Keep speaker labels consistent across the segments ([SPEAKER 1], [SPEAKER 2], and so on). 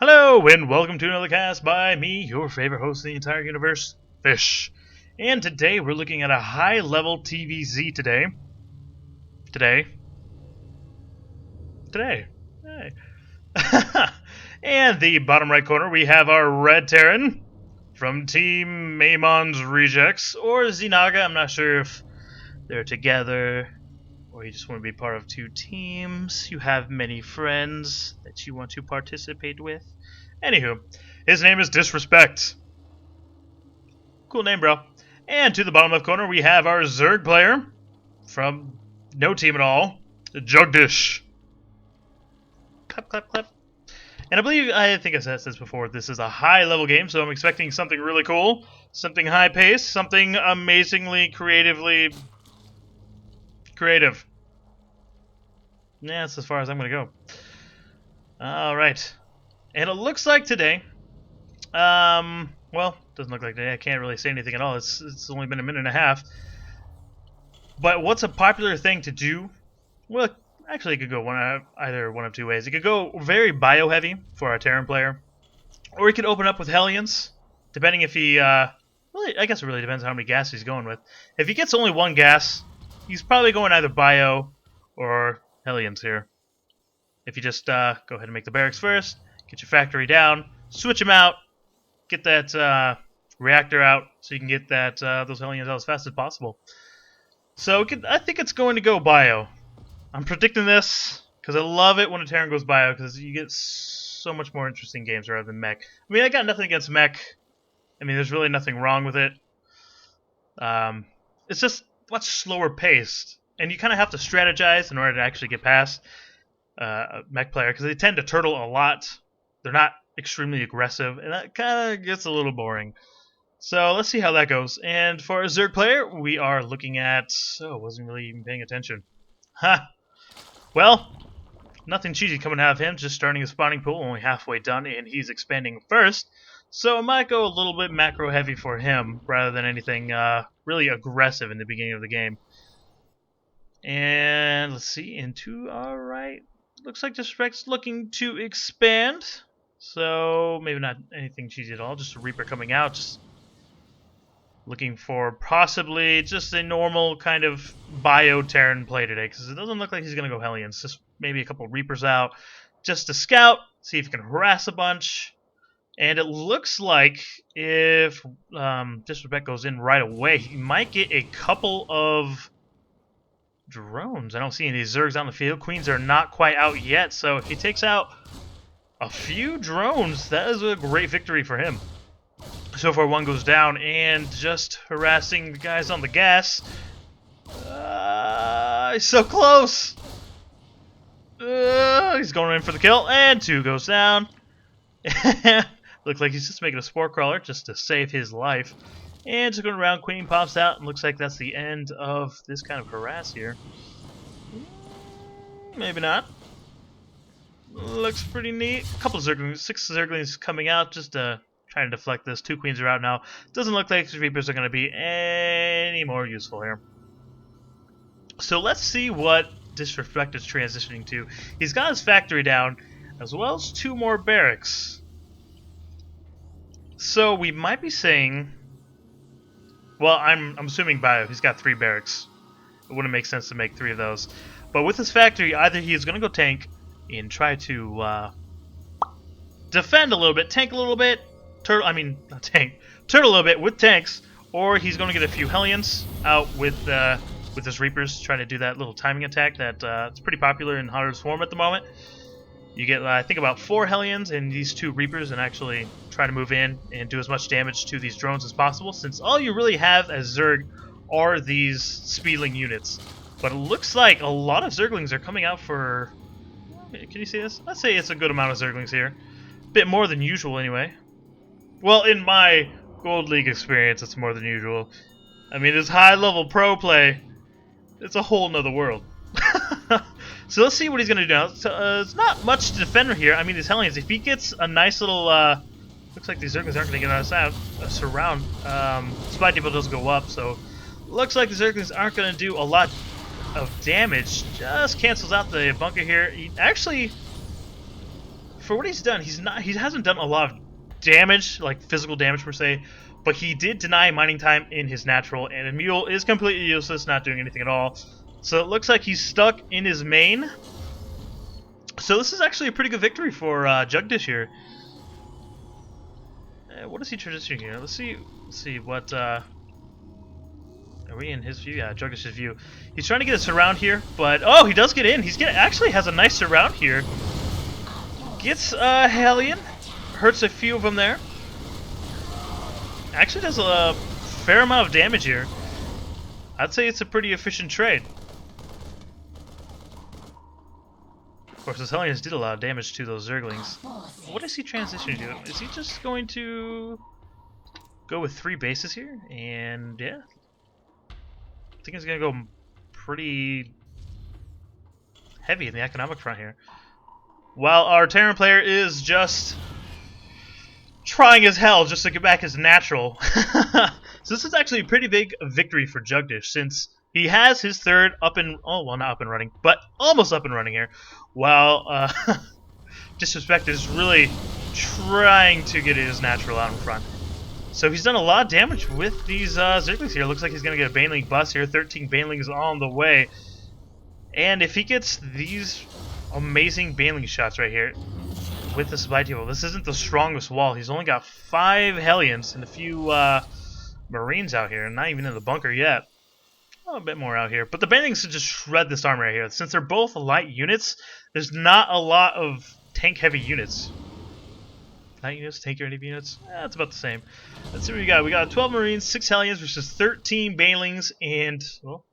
[SPEAKER 1] Hello, and welcome to another cast by me, your favorite host in the entire universe, Fish. And today we're looking at a high-level TvZ today. Hey. And the bottom right corner, we have our Red Terran from Team Maymon's Rejects, or Xenaga. I'm not sure if they're together, or you just want to be part of two teams. You have many friends that you want to participate with. Anywho, his name is DisReSpeCT. Cool name, bro. And to the bottom left corner, we have our Zerg player from no team at all, Jugdish. Clap, clap, clap. And I think I said this before, this is a high-level game, so I'm expecting something really cool, something high-paced, something amazingly creative. Yeah, that's as far as I'm going to go. Alright. And it looks like today, well, doesn't look like today, I can't really say anything at all, it's only been a minute and a half. But what's a popular thing to do? Well, actually it could go either one of two ways. It could go very bio-heavy for our Terran player, or he could open up with Hellions, depending if he, really, I guess it really depends on how many gas he's going with. If he gets only one gas, he's probably going either bio or Hellions here. If you just go ahead and make the barracks first, get your factory down, switch them out, get that reactor out so you can get that those Hellions out as fast as possible. So I think it's going to go bio. I'm predicting this because I love it when a Terran goes bio because you get so much more interesting games rather than mech. I mean, I got nothing against mech. I mean, there's really nothing wrong with it. It's just much slower paced, and you kind of have to strategize in order to actually get past a mech player because they tend to turtle a lot. They're not extremely aggressive, and that kind of gets a little boring. So let's see how that goes. And for a Zerg player, we are looking at... Oh, wasn't really even paying attention. Ha! Well, nothing cheesy coming out of him, just starting his spawning pool, only halfway done, and he's expanding first. So it might go a little bit macro heavy for him, rather than anything really aggressive in the beginning of the game. And let's see, into our right. Looks like DisReSpeCT's looking to expand. So maybe not anything cheesy at all, just a Reaper coming out, just looking for possibly just a normal kind of bio-Terran play today, because it doesn't look like he's going to go Hellions. Just maybe a couple Reapers out, just to scout, see if he can harass a bunch. And it looks like if DisReSpeCT goes in right away, he might get a couple of drones. I don't see any Zergs on the field. Queens are not quite out yet, so if he takes out a few drones, that is a great victory for him. So far, one goes down, and just harassing the guys on the gas. He's so close. He's going in for the kill, and two goes down. Looks like he's just making a spore crawler just to save his life. And just going around, Queen pops out, and looks like that's the end of this kind of harass here. Maybe not. Looks pretty neat. A couple of Zerglings, 6 Zerglings coming out just to try to deflect this. 2 Queens are out now. Doesn't look like the Reapers are going to be any more useful here. So let's see what DisReSpeCT is transitioning to. He's got his factory down, as well as 2 more barracks. So we might be saying... Well, I'm assuming bio. He's got 3 barracks. It wouldn't make sense to make 3 of those. But with his factory, either he is going to go tank and try to defend a little bit, tank a little bit, turtle a little bit with tanks, or he's going to get a few Hellions out with his Reapers, trying to do that little timing attack that it's pretty popular in Hunter's Swarm at the moment. You get, I think, about 4 Hellions and these 2 Reapers, and actually try to move in and do as much damage to these drones as possible, since all you really have as Zerg are these Speedling units. But it looks like a lot of Zerglings are coming out for... Can you see this? I'd say it's a good amount of Zerglings here. A bit more than usual, anyway. Well, in my Gold League experience, it's more than usual. I mean, this high-level pro play, it's a whole nother world. So let's see what he's going to do now. So, it's not much to defend here. I mean, these Hellions, if he gets a nice little... looks like these Zerglings aren't going to get us out. Surround. Supply depot does go up, so... Looks like the Zerglings aren't going to do a lot of damage. Just cancels out the bunker here. He actually for what he's done, he hasn't done a lot of damage, like physical damage per se, but he did deny mining time in his natural, and a mule is completely useless, not doing anything at all. So it looks like he's stuck in his main. So this is actually a pretty good victory for Jugdish here. What is he transitioning here? Let's see what. Are we in his view? Yeah, Jugdish's view. He's trying to get a surround here, but oh, he does get in. Actually has a nice surround here. Gets Hellion, hurts a few of them there. Actually does a fair amount of damage here. I'd say it's a pretty efficient trade. Of course, his Hellions did a lot of damage to those Zerglings. What is he transitioning to? Is he just going to go with 3 bases here? And yeah, I think he's going to go pretty heavy in the economic front here. While our Terran player is just trying as hell just to get back his natural. So this is actually a pretty big victory for Jugdish, since he has his third up and not up and running, but almost up and running here. While DisReSpeCT is really trying to get his natural out in front. So he's done a lot of damage with these Zerglings here. Looks like he's going to get a Baneling bust here. 13 Banelings on the way. And if he gets these amazing Baneling shots right here with the supply table, this isn't the strongest wall. He's only got 5 Hellions and a few Marines out here, not even in the bunker yet. Oh, a bit more out here. But the Banelings should just shred this army right here. Since they're both light units, there's not a lot of tank-heavy units. Light units, tank-heavy units? It's about the same. Let's see what we got. We got 12 Marines, 6 Hellions versus 13 Banelings, and, well,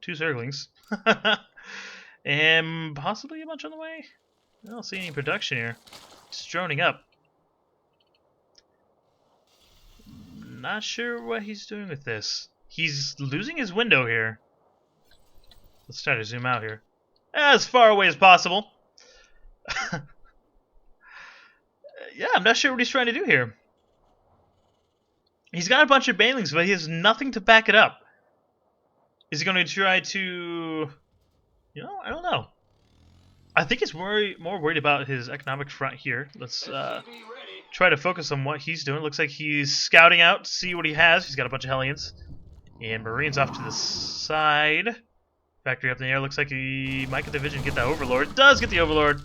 [SPEAKER 1] 2 Zerglings. And possibly a bunch on the way? I don't see any production here. Just droning up. Not sure what he's doing with this. He's losing his window here. Let's try to zoom out here. As far away as possible. Yeah, I'm not sure what he's trying to do here. He's got a bunch of Banelings, but he has nothing to back it up. Is he going to try to... I don't know. I think he's more worried about his economic front here. Let's try to focus on what he's doing. Looks like he's scouting out to see what he has. He's got a bunch of Hellions. And Marines off to the side. Factory up in the air. Looks like he might get the vision, get that Overlord. Does get the Overlord.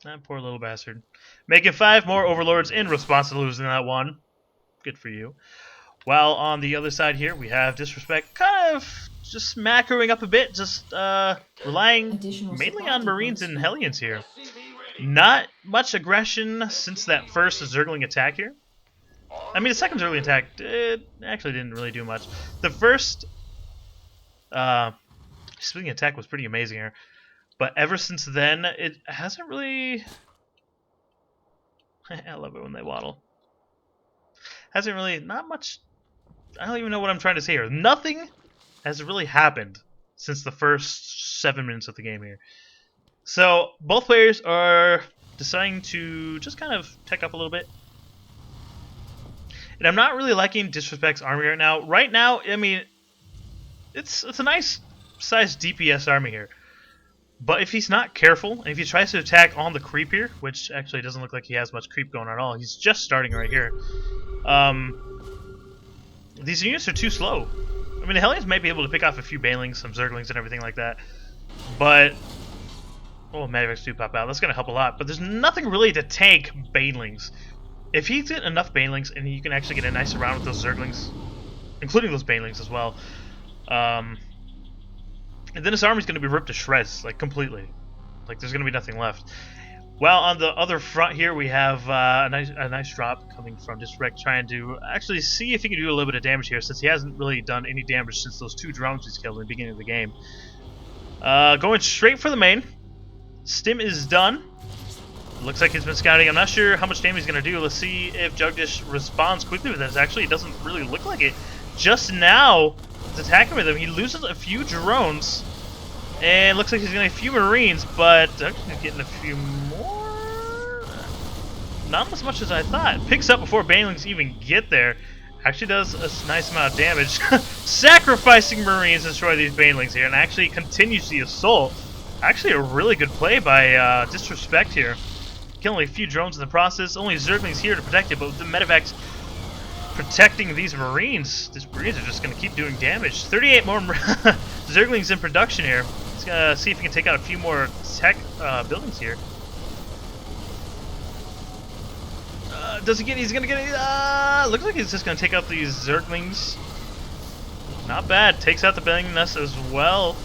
[SPEAKER 1] That poor little bastard. Making 5 more Overlords in response to losing that one. Good for you. While on the other side here, we have DisReSpeCT kind of just macroing up a bit, just relying mainly on Marines and Hellions here. Not much aggression since that first Zergling attack here. I mean, the second Zergling attack actually didn't really do much. The first swinging attack was pretty amazing here. But ever since then, it hasn't really... I love it when they waddle. Hasn't really... Not much... I don't even know what I'm trying to say here. Nothing has really happened since the first 7 minutes of the game here. So, both players are deciding to just kind of tech up a little bit. And I'm not really liking DisReSpeCT's army right now. Right now, I mean, it's a nice sized DPS army here. But if he's not careful, and if he tries to attack on the creep here, which actually doesn't look like he has much creep going on at all, he's just starting right here. These units are too slow. I mean, the Hellions might be able to pick off a few Banelings, some Zerglings, and everything like that. But, oh, Medivacs do pop out. That's going to help a lot. But there's nothing really to tank Banelings. If he gets enough Banelings, and you can actually get a nice round with those Zerglings, including those Banelings as well, and then his army's going to be ripped to shreds, like, completely. Like, there's going to be nothing left. Well, on the other front here, we have a nice drop coming from DisReSpeCT, trying to actually see if he can do a little bit of damage here, since he hasn't really done any damage since those 2 drones he's killed in the beginning of the game. Going straight for the main. Stim is done. Looks like he's been scouting. I'm not sure how much damage he's going to do. Let's see if Jugdish responds quickly with this. Actually, it doesn't really look like it. Just now, he's attacking with him. He loses a few drones. And looks like he's getting a few Marines, but Jugdish getting a few more. Not as much as I thought. Picks up before Banelings even get there. Actually does a nice amount of damage. Sacrificing Marines to destroy these Banelings here, and actually continues the assault. Actually, a really good play by DisReSpeCT here. Killing a few drones in the process. Only Zerglings here to protect it, but with the medevacs protecting these Marines, these Marines are just going to keep doing damage. 38 more Zerglings in production here. Let's see if we can take out a few more tech buildings here. Does he get? He's going to get. Looks like he's just going to take out these Zerglings. Not bad. Takes out the building nest as well.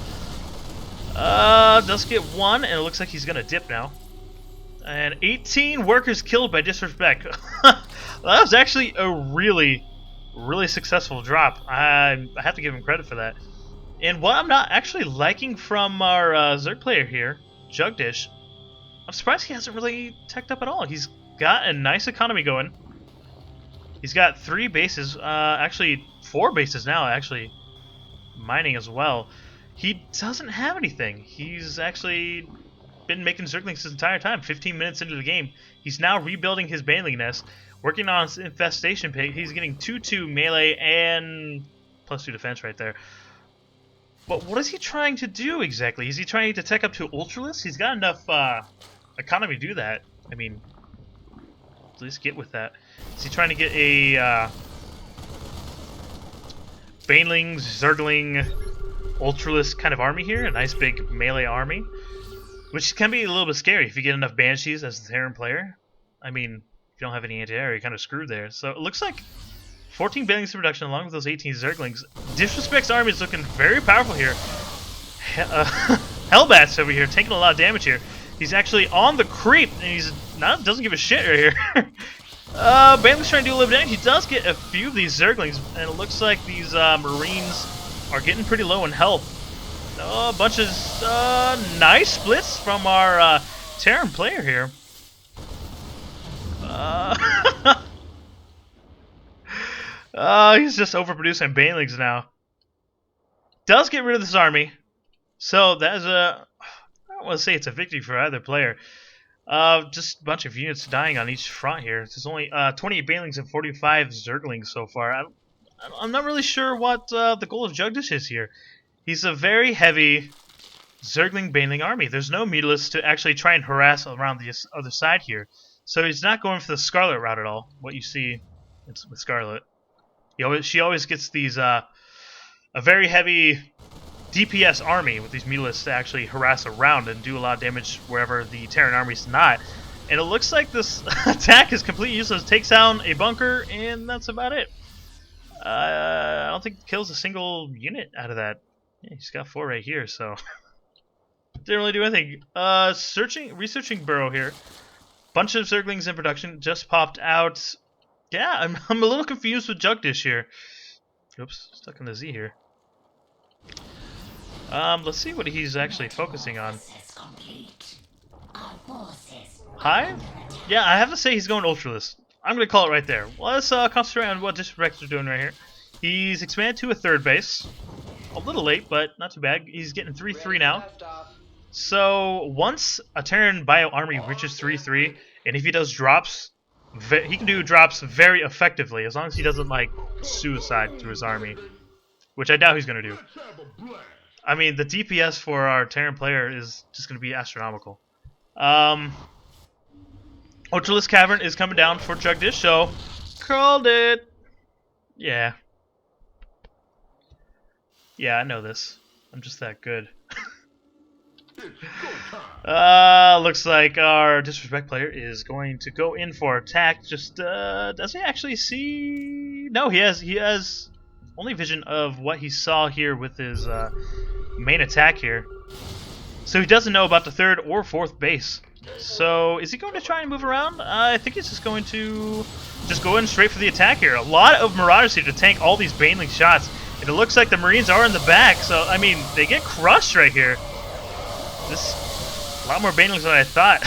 [SPEAKER 1] Does get one, and it looks like he's going to dip now. And 18 workers killed by DisReSpeCT. That was actually a really, really successful drop. I have to give him credit for that. And what I'm not actually liking from our Zerg player here, Jugdish, I'm surprised he hasn't really teched up at all. He's got a nice economy going. He's got 3 bases, actually 4 bases now, actually mining as well. He doesn't have anything. He's actually been making Zerglings this entire time. 15 minutes into the game, he's now rebuilding his Baneling nest, working on his infestation pig. He's getting 2/2 melee and +2 defense right there. But what is he trying to do exactly? Is he trying to tech up to Ultralisk? He's got enough economy to do that. I mean, at least get with that. Is he trying to get a Baneling, Zergling, Ultralisk kind of army here? A nice big melee army? Which can be a little bit scary if you get enough Banshees as the Terran player. I mean, if you don't have any anti-air, you're kind of screwed there. So it looks like 14 Banelings in production along with those 18 Zerglings. DisReSpeCT's army is looking very powerful here. Hellbats over here taking a lot of damage here. He's actually on the creep, and he's doesn't give a shit right here. Baneling's trying to do a little bit of damage. He does get a few of these Zerglings, and it looks like these Marines are getting pretty low in health. A bunch of nice splits from our Terran player here. He's just overproducing Banelings now. Does get rid of this army, so that is a. I don't want to say it's a victory for either player. Just a bunch of units dying on each front here. There's only 28 Banelings and 45 Zerglings so far. I'm not really sure what the goal of Jugdish is here. He's a very heavy Zergling Baneling army. There's no Mutalisk to actually try and harass around the other side here. So he's not going for the Scarlet route at all. What you see with Scarlet. She always gets these a very heavy DPS army with these Mutalisks to actually harass around and do a lot of damage wherever the Terran army's not. And it looks like this attack is completely useless. Takes down a bunker, and that's about it. I don't think it kills a single unit out of that. Yeah, he's got 4 right here, so didn't really do anything. Researching burrow here. Bunch of Zerglings in production just popped out. Yeah, I'm a little confused with Jugdish here. Oops, stuck in the Z here. Let's see what he's actually focusing on. Hive? Yeah, I have to say he's going Ultralisk. I'm gonna call it right there. Let's concentrate on what DisReSpeCT is doing right here. He's expanded to a 3rd base. A little late, but not too bad. He's getting 3/3 now. So once a Terran bio army reaches 3/3, and if he does drops, he can do drops very effectively as long as he doesn't like suicide through his army, which I doubt he's gonna do. I mean, the DPS for our Terran player is just gonna be astronomical. Ultralisk Cavern is coming down for Jugdish, so called it. Yeah. Yeah, I know this. I'm just that good. Looks like our DisReSpeCT player is going to go in for attack. Just does he actually see? No, he has only vision of what he saw here with his main attack here. So he doesn't know about the 3rd or 4th base. So is he going to try and move around? I think he's just going to go in straight for the attack here. A lot of Marauders here to tank all these Baneling shots. And it looks like the Marines are in the back, so, I mean, they get crushed right here. A lot more Banelings than I thought.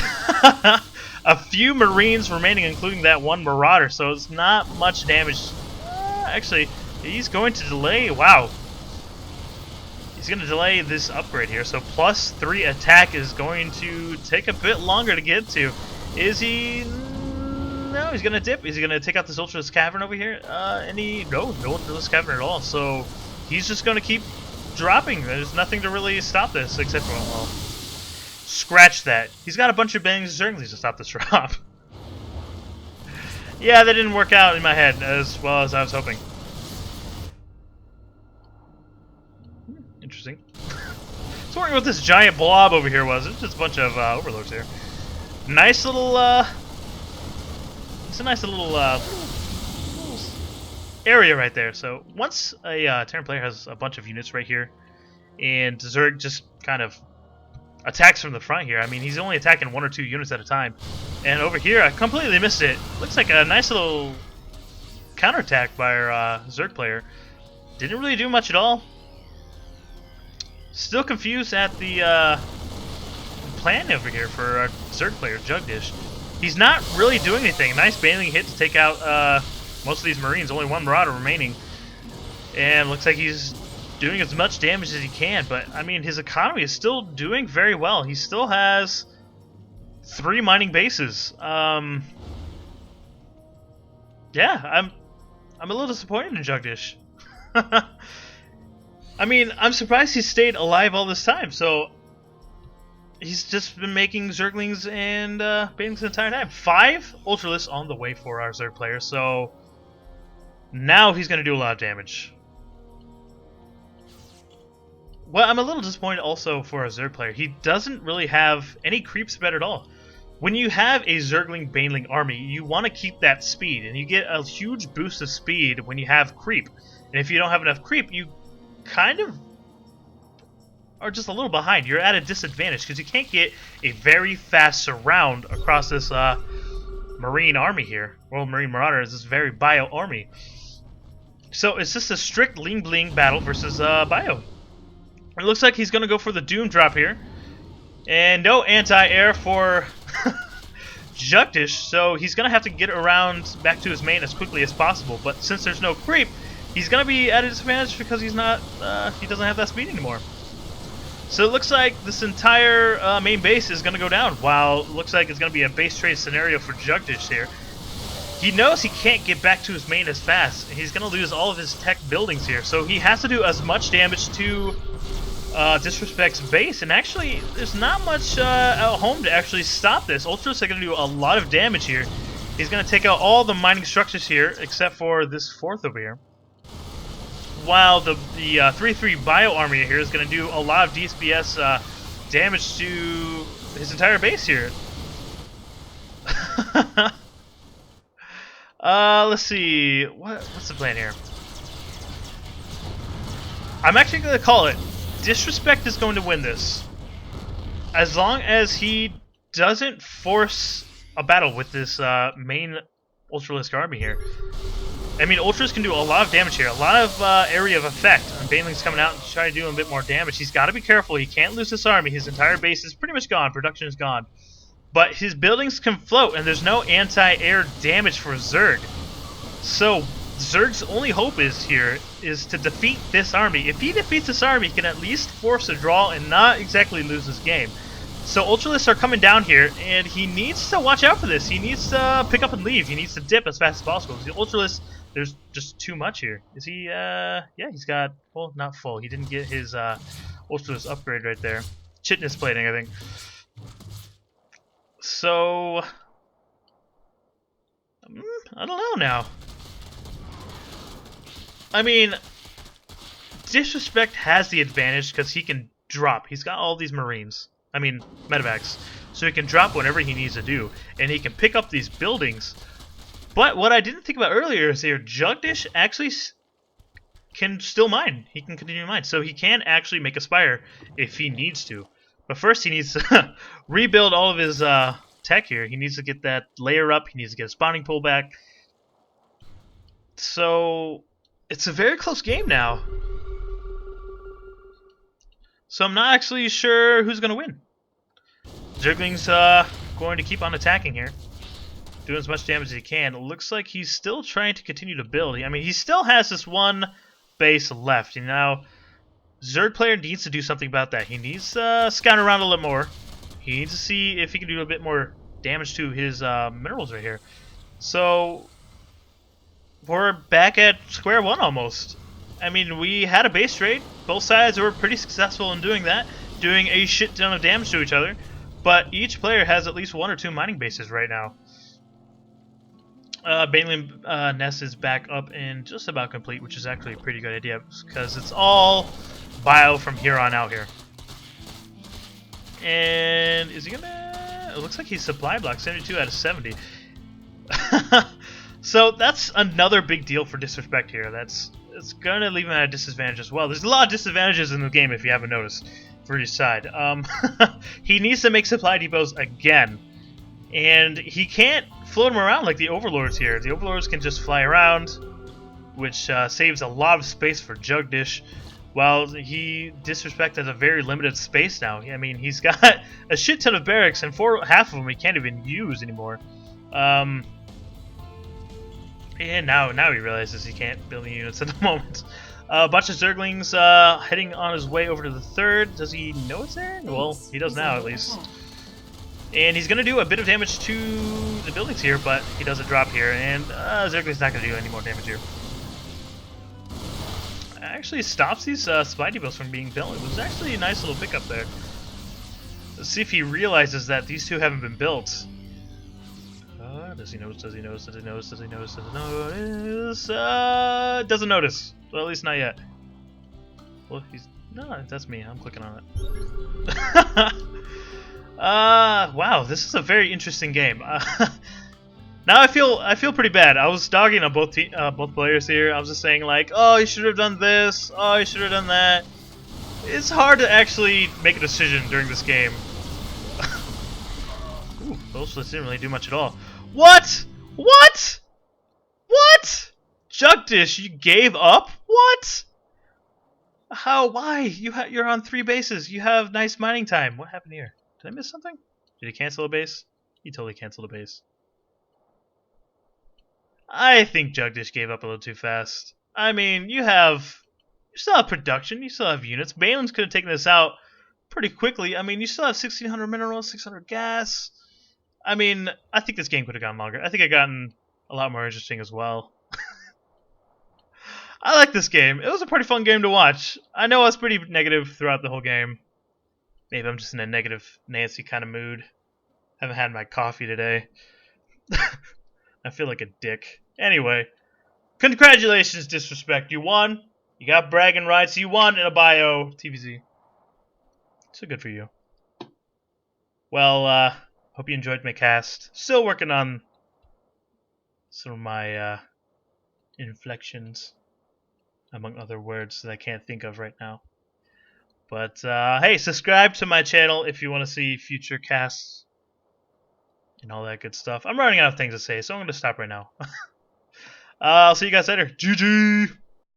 [SPEAKER 1] A few Marines remaining, including that one Marauder, so it's not much damage. Actually, he's going to delay. Wow. He's going to delay this upgrade here, so +3 attack is going to take a bit longer to get to. Is he... No, he's gonna dip. Is he gonna take out this Ultralisk Cavern over here? No Ultralisk Cavern at all. So he's just gonna keep dropping. There's nothing to really stop this except for, well, scratch that. He's got a bunch of bangs and zerglings to stop this drop. Yeah, that didn't work out in my head as well as I was hoping. Interesting. I was wondering what this giant blob over here was. It's just a bunch of overlords here. Nice little, it's a nice little area right there. So once a Terran player has a bunch of units right here, and Zerg just kind of attacks from the front here. I mean, he's only attacking 1 or 2 units at a time. And over here, I completely missed it. Looks like a nice little counterattack by our Zerg player. Didn't really do much at all. Still confused at the plan over here for our Zerg player, Jugdish. He's not really doing anything. Nice bailing hit to take out most of these Marines. Only 1 Marauder remaining. And looks like he's doing as much damage as he can. But, I mean, his economy is still doing very well. He still has 3 mining bases. Yeah, I'm a little disappointed in Jugdish. I mean, I'm surprised he stayed alive all this time. So he's just been making Zerglings and Banelings the entire time. 5 Ultralists on the way for our Zerg player. So now he's going to do a lot of damage. Well, I'm a little disappointed also for a Zerg player. He doesn't really have any creep spread at all. When you have a Zergling Baneling army, you want to keep that speed, and you get a huge boost of speed when you have creep. And if you don't have enough creep, you kind of are just a little behind. You're at a disadvantage because you can't get a very fast surround across this Marine army here. World Marine Marauder is this very bio army. So it's just a strict Ling Bling battle versus bio. It looks like he's going to go for the Doom drop here. And no anti-air for Jugdish, so he's going to have to get around back to his main as quickly as possible. But since there's no creep, he's going to be at a disadvantage because he's not, he doesn't have that speed anymore. So it looks like this entire main base is going to go down, while it looks like it's going to be a base trade scenario for Jugdish here. He knows he can't get back to his main as fast. He's going to lose all of his tech buildings here, so he has to do as much damage to DisReSpeCT's base, and actually there's not much at home to actually stop this. Ultras are going to do a lot of damage here. He's going to take out all the mining structures here, except for this 4th over here. While the 3-3 bio army here is going to do a lot of DSBS damage to his entire base here. Let's see. What's the plan here? I'm actually going to call it. DisReSpeCT is going to win this. As long as he doesn't force a battle with this main Ultralisk army here. I mean, Ultras can do a lot of damage here. A lot of area of effect. And Baneling's coming out and trying to do a bit more damage. He's got to be careful. He can't lose this army. His entire base is pretty much gone. Production is gone. But his buildings can float, and there's no anti-air damage for Zerg. So Zerg's only hope is to defeat this army. If he defeats this army, he can at least force a draw and not exactly lose this game. So Ultralists are coming down here, and he needs to watch out for this. He needs to pick up and leave. He needs to dip as fast as possible. The Ultralists, there's just too much here. Is he, yeah, he's got, well, not full. He didn't get his Ultralist upgrade right there. Chitness plating, I think. So, I don't know now. I mean, DisReSpeCT has the advantage because he can drop. He's got all these Marines. I mean, medevacs. So he can drop whatever he needs to do. And he can pick up these buildings. But what I didn't think about earlier is here, Jugdish actually can still mine. He can continue to mine. So he can actually make a spire if he needs to. But first he needs to rebuild all of his tech here. He needs to get that layer up. He needs to get a spawning pool back. So it's a very close game now. So I'm not actually sure who's going to win. Zergling's going to keep on attacking here. Doing as much damage as he can. It looks like he's still trying to continue to build. I mean, he still has this one base left. And now, Zerg player needs to do something about that. He needs to scout around a little more. He needs to see if he can do a bit more damage to his minerals right here. So, we're back at square one almost. I mean, we had a base trade. Both sides were pretty successful in doing that. Doing a shit ton of damage to each other. but each player has at least 1 or 2 mining bases right now. Banelin Nest is back up and just about complete, which is actually a pretty good idea because it's all bio from here on out here. And is he gonna? It looks like he's supply block 72 out of 70. So that's another big deal for DisReSpeCT here. It's gonna leave him at a disadvantage as well. There's a lot of disadvantages in the game if you haven't noticed for each side. He needs to make supply depots again, and he can't float them around like the Overlords here. The Overlords can just fly around, which saves a lot of space for Jugdish. While DisReSpeCT has a very limited space now. I mean, he's got a shit ton of barracks, and half of them he can't even use anymore. And now he realizes he can't build any units at the moment. A bunch of Zerglings heading on his way over to the 3rd. Does he know it's there? Well, he does now at least. And he's going to do a bit of damage to the buildings here, but he does a drop here, and Zergling's not going to do any more damage here. Actually stops these supply depots from being built. It was actually a nice little pickup there. Let's see if he realizes that these two haven't been built. Does he notice? Does he notice? Does he notice? Does he notice? Does he notice? Doesn't notice. Well, at least not yet. Well, no, that's me. I'm clicking on it. Wow, this is a very interesting game. Now I feel pretty bad. I was dogging on both players here. I was just saying like, oh, you should have done this. Oh, you should have done that. It's hard to actually make a decision during this game. Ooh, Socialist didn't really do much at all. What? What? What? Jugdish, you gave up? What? How? Why? You're on 3 bases. You have nice mining time. What happened here? Did I miss something? Did he cancel a base? He totally canceled a base. I think Jugdish gave up a little too fast. I mean, you still have production, you still have units. Balin's could have taken this out pretty quickly. I mean, you still have 1,600 minerals, 600 gas. I mean, I think this game could have gone longer. I think it gotten a lot more interesting as well. I like this game. It was a pretty fun game to watch. I know I was pretty negative throughout the whole game. Maybe I'm just in a negative Nancy kind of mood. Haven't had my coffee today. I feel like a dick. Anyway, congratulations, DisReSpeCT. You won. You got bragging rights. You won in a bio TvZ. So good for you. Well, hope you enjoyed my cast. Still working on some of my inflections, among other words that I can't think of right now. But hey, subscribe to my channel if you want to see future casts and all that good stuff. I'm running out of things to say, so I'm going to stop right now. I'll see you guys later. GG!